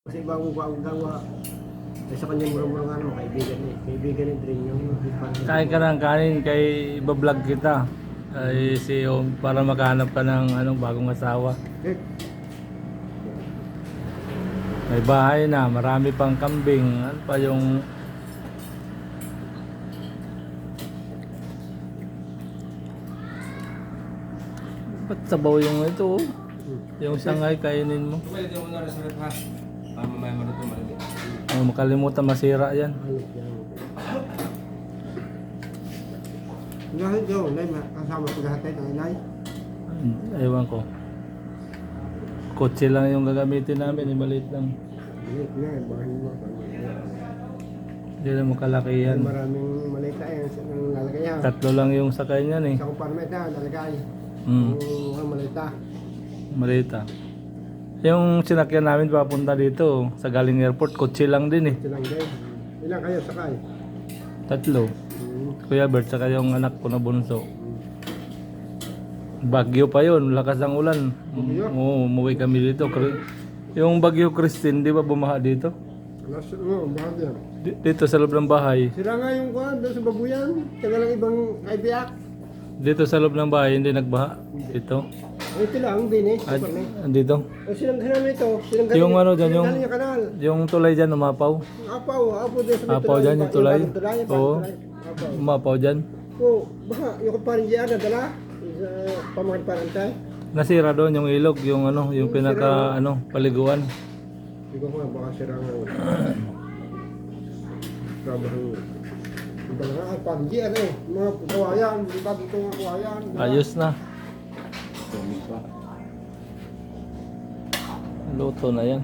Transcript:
Kasi bago ko ang gawa, ay sa kanya mura-mura nga naman, kaibigan eh. Kaibigan ni Dring yung Kain ka ng kanin kay iba-vlog kita. Ay si para makahanap ka ng bagong asawa. Eh, May bahay na, marami pang kambing. Ano pa yung ba't sabaw yung ito? Yung sangay kainin mo. Kumalit yung muna sa rep ha. Para mamaya maluto malamig. Huwag makalimutan masira yan. ayos yan. Lahat yun, Nay, kasama ko lahat ng inay. Ewan ko. Kotse lang yung gagamitin namin, maliit lang. Maliit na, bahay mo. Hindi na makalaki yan. Maraming maliit na yan, ang lalagay yan. Tatlo lang yung sakay niyan eh. Sa kuparmet na, lalagay. Hmm. Ang maliit na. Maliit ah. Yung sinakyan namin papunta dito sa galing airport, kotse lang din eh. Silang din. Ilang kayo sakay? Tatlo. Kuya Bert, saka yung anak ko na bunso. Bagyo pa yun, lakas ang ulan. Bagyo? Oo, umuwi kami dito. Yung Bagyo Christine, di ba bumaha dito? Bakit yan? Dito sa loob ng bahay. Sira nga yung kuhan doon sa babuyan. Tagal lang ibang kaibiyak. Dito sa loob ng bahay, hindi nagbaha. Dito. Ito lang din eh. At, Super, eh. dito. Silang kanal nito. Silang Yung ano dyan, yung- Silang kanal. Yung tulay dyan, umapaw. Apaw. Apaw din sa may Apaw dyan, yung tulay. Oo. Oo. Apaw. Umapaw dyan. Oo. Baka yung parang diyan nadala. Sa pamakan parantay. Nasira doon yung ilog, yung yung pinaka paliguan. Hindi ko nga baka sira nga. Trabaho. Iba na nga. Parang diyan eh. Mga kawayan. Bago ito mga kawayan. Ayos na. Luto na yan.